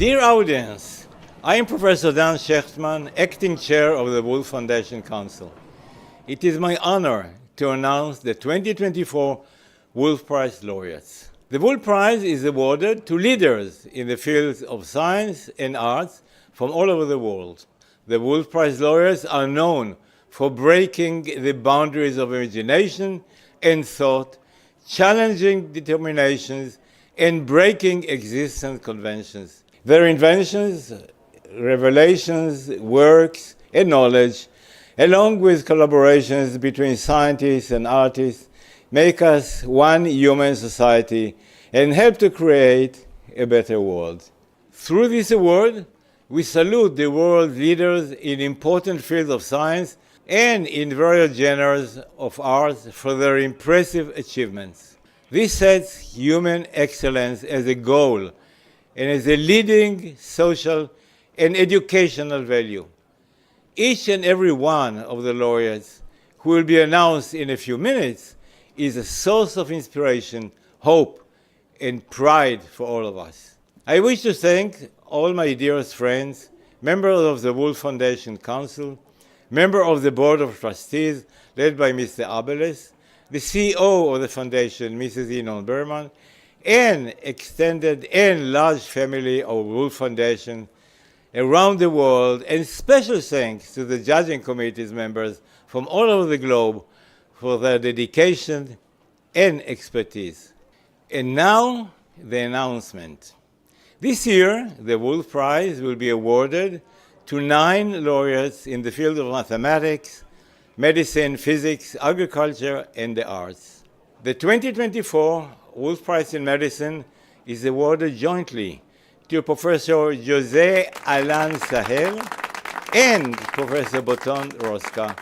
Dear audience, I am Professor Dan Shechtman, Acting Chair of the Wolf Foundation Council. It is my honor to announce the 2024 Wolf Prize laureates. The Wolf Prize is awarded to leaders in the fields of science and arts from all over the world. The Wolf Prize laureates are known for breaking the boundaries of imagination and thought, challenging determinations, and breaking existing conventions. Their inventions, revelations, works, and knowledge, along with collaborations between scientists and artists, make us one human society and help to create a better world. Through this award, we salute the world leaders in important fields of science and in various genres of arts for their impressive achievements. This sets human excellence as a goal and as a leading social and educational value. Each and every one of the laureates, who will be announced in a few minutes, is a source of inspiration, hope, and pride for all of us. I wish to thank all my dearest friends, members of the Wolf Foundation Council, member of the Board of Trustees led by Mr. Abeles, the CEO of the Foundation, Mrs. Inon Berman, and extended and large family of Wolf Foundation around the world, and special thanks to the judging committee's members from all over the globe for their dedication and expertise. And now, the announcement. This year, the Wolf Prize will be awarded to 9 laureates in the field of mathematics, medicine, physics, agriculture, and the arts. The 2024 Wolf Prize in Medicine is awarded jointly to Professor José Alan Sahel and Professor Boton Rosca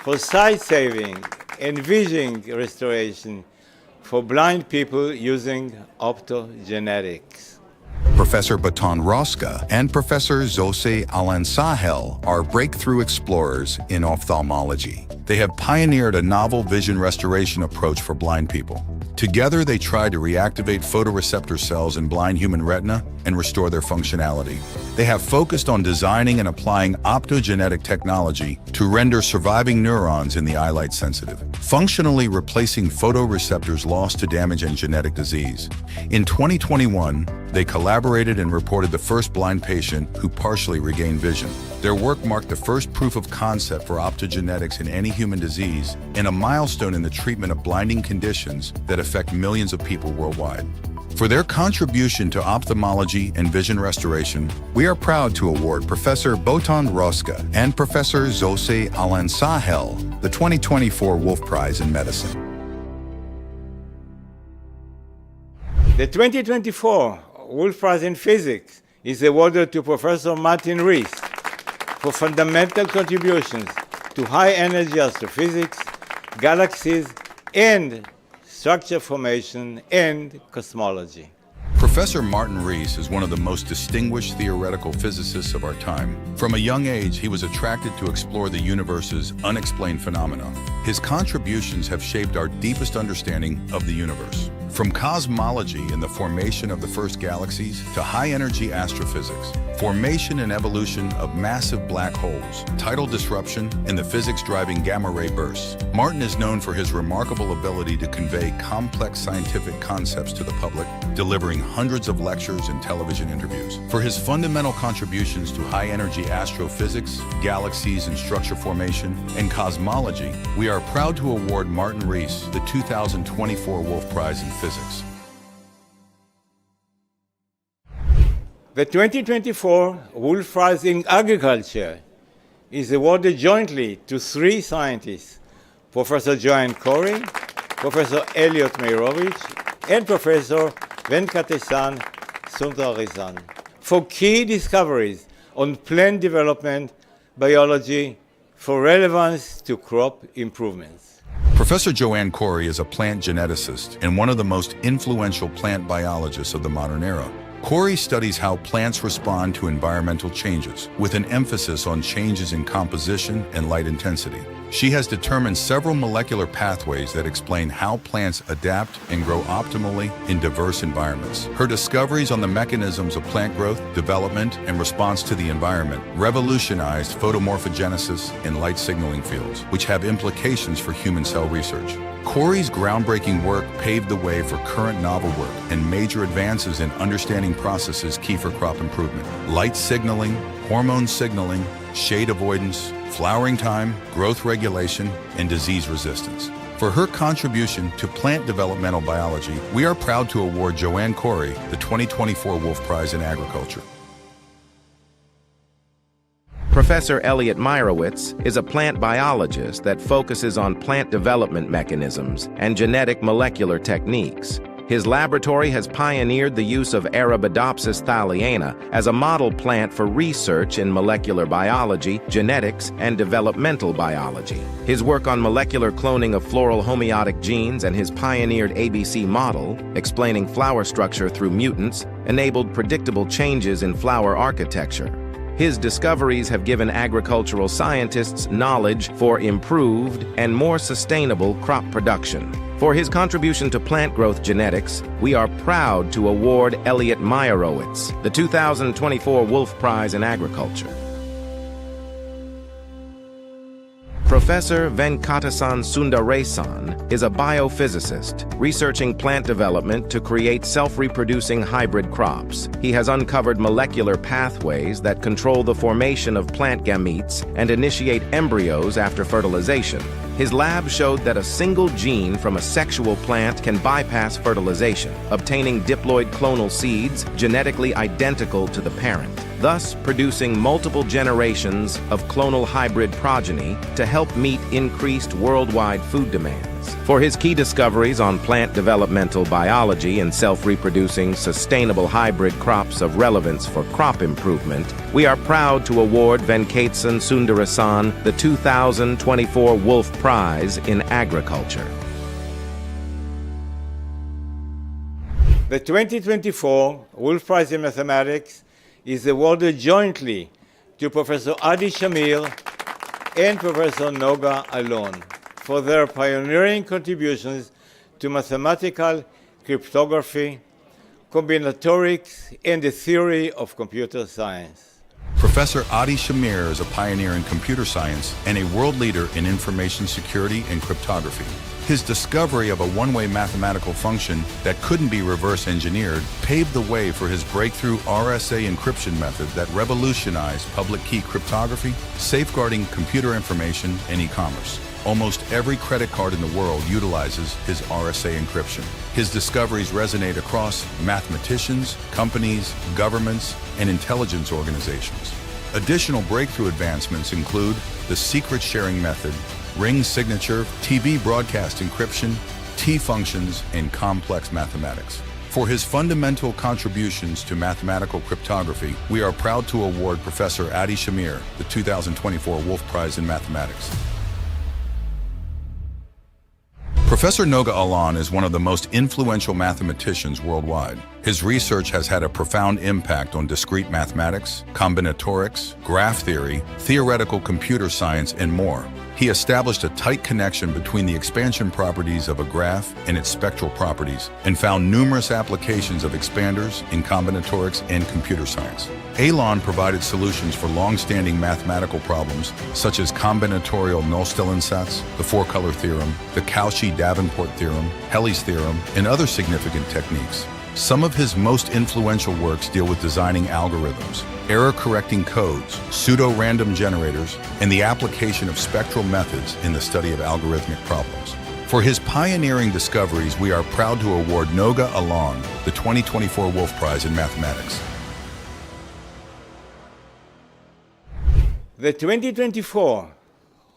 for sight-saving and vision restoration for blind people using optogenetics. Professor Boton Rosca and Professor José Alan Sahel are breakthrough explorers in ophthalmology. They have pioneered a novel vision restoration approach for blind people. Together, they try to reactivate photoreceptor cells in blind human retina and restore their functionality. They have focused on designing and applying optogenetic technology to render surviving neurons in the eye light sensitive, functionally replacing photoreceptors lost to damage and genetic disease. In 2021, they collaborated and reported the first blind patient who partially regained vision. Their work marked the first proof of concept for optogenetics in any human disease and a milestone in the treatment of blinding conditions that affect millions of people worldwide. For their contribution to ophthalmology and vision restoration, we are proud to award Professor Boton Rosca and Professor José Alan Sahel the 2024 Wolf Prize in Medicine. The 2024 Wolf Prize in Physics is awarded to Professor Martin Rees for fundamental contributions to high-energy astrophysics, galaxies, and structure formation and cosmology. Professor Martin Rees is one of the most distinguished theoretical physicists of our time. From a young age, he was attracted to explore the universe's unexplained phenomena. His contributions have shaped our deepest understanding of the universe. From cosmology and the formation of the first galaxies to high-energy astrophysics, formation and evolution of massive black holes, tidal disruption, and the physics driving gamma-ray bursts, Martin is known for his remarkable ability to convey complex scientific concepts to the public, delivering hundreds of lectures and television interviews. For his fundamental contributions to high-energy astrophysics, galaxies and structure formation, and cosmology, we are proud to award Martin Rees the 2024 Wolf Prize in Physics. The 2024 Wolf Prize in Agriculture is awarded jointly to 3 scientists, Professor Joanne Corey, Professor Elliot Meirovich, and Professor Venkatesan Sundararajan, for key discoveries on plant development, biology, for relevance to crop improvements. Professor Joanne Corey is a plant geneticist and one of the most influential plant biologists of the modern era. Corey studies how plants respond to environmental changes, with an emphasis on changes in composition and light intensity. She has determined several molecular pathways that explain how plants adapt and grow optimally in diverse environments. Her discoveries on the mechanisms of plant growth, development, and response to the environment revolutionized photomorphogenesis and light signaling fields, which have implications for human cell research. Corey's groundbreaking work paved the way for current novel work and major advances in understanding processes key for crop improvement: light signaling, hormone signaling, shade avoidance, flowering time, growth regulation, and disease resistance. For her contribution to plant developmental biology, we are proud to award Joanne Corey the 2024 Wolf Prize in Agriculture. Professor Elliot Meyerowitz is a plant biologist that focuses on plant development mechanisms and genetic molecular techniques. His laboratory has pioneered the use of Arabidopsis thaliana as a model plant for research in molecular biology, genetics, and developmental biology. His work on molecular cloning of floral homeotic genes and his pioneered ABC model, explaining flower structure through mutants, enabled predictable changes in flower architecture. His discoveries have given agricultural scientists knowledge for improved and more sustainable crop production. For his contribution to plant growth genetics, we are proud to award Elliot Meyerowitz the 2024 Wolf Prize in Agriculture. Professor Venkatasan Sundaresan is a biophysicist researching plant development to create self-reproducing hybrid crops. He has uncovered molecular pathways that control the formation of plant gametes and initiate embryos after fertilization. His lab showed that a single gene from a sexual plant can bypass fertilization, obtaining diploid clonal seeds genetically identical to the parent, thus producing multiple generations of clonal hybrid progeny to help meet increased worldwide food demands. For his key discoveries on plant developmental biology and self-reproducing sustainable hybrid crops of relevance for crop improvement, we are proud to award Venkatasan Sundaresan the 2024 Wolf Prize in Agriculture. The 2024 Wolf Prize in Mathematics is awarded jointly to Professor Adi Shamir and Professor Noga Alon for their pioneering contributions to mathematical cryptography, combinatorics, and the theory of computer science. Professor Adi Shamir is a pioneer in computer science and a world leader in information security and cryptography. His discovery of a one-way mathematical function that couldn't be reverse engineered paved the way for his breakthrough RSA encryption method that revolutionized public key cryptography, safeguarding computer information, and e-commerce. Almost every credit card in the world utilizes his RSA encryption. His discoveries resonate across mathematicians, companies, governments, and intelligence organizations. Additional breakthrough advancements include the secret sharing method, ring signature, TV broadcast encryption, T-functions, and complex mathematics. For his fundamental contributions to mathematical cryptography, we are proud to award Professor Adi Shamir the 2024 Wolf Prize in Mathematics. Professor Noga Alon is one of the most influential mathematicians worldwide. His research has had a profound impact on discrete mathematics, combinatorics, graph theory, theoretical computer science, and more. He established a tight connection between the expansion properties of a graph and its spectral properties, and found numerous applications of expanders in combinatorics and computer science. Alon provided solutions for long-standing mathematical problems such as combinatorial Nullstellensatz, the four-color theorem, the Cauchy-Davenport theorem, Helly's theorem, and other significant techniques. Some of his most influential works deal with designing algorithms, error-correcting codes, pseudo-random generators, and the application of spectral methods in the study of algorithmic problems. For his pioneering discoveries, we are proud to award Noga Alon the 2024 Wolf Prize in Mathematics. The 2024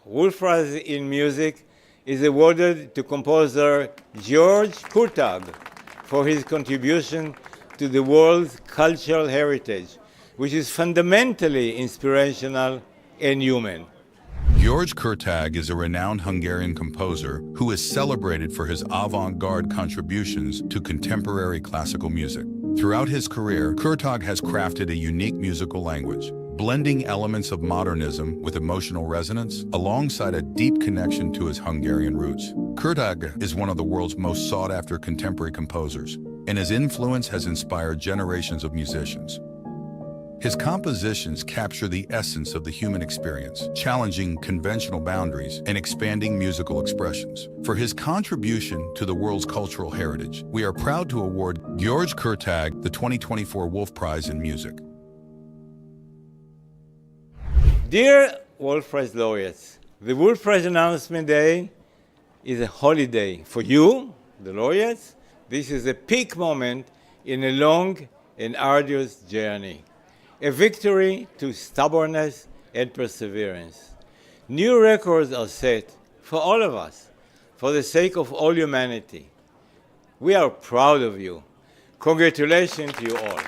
Wolf Prize in Music is awarded to composer George Kurtag for his contribution to the world's cultural heritage, which is fundamentally inspirational and human. George Kurtag is a renowned Hungarian composer who is celebrated for his avant-garde contributions to contemporary classical music. Throughout his career, Kurtag has crafted a unique musical language, blending elements of modernism with emotional resonance alongside a deep connection to his Hungarian roots. Kurtág is one of the world's most sought-after contemporary composers, and his influence has inspired generations of musicians. His compositions capture the essence of the human experience, challenging conventional boundaries and expanding musical expressions. For his contribution to the world's cultural heritage, we are proud to award György Kurtág the 2024 Wolf Prize in Music. Dear Wolf Prize laureates, the Wolf Prize announcement day is a holiday for you, the laureates. This is a peak moment in a long and arduous journey, a victory to stubbornness and perseverance. New records are set for all of us, for the sake of all humanity. We are proud of you. Congratulations to you all.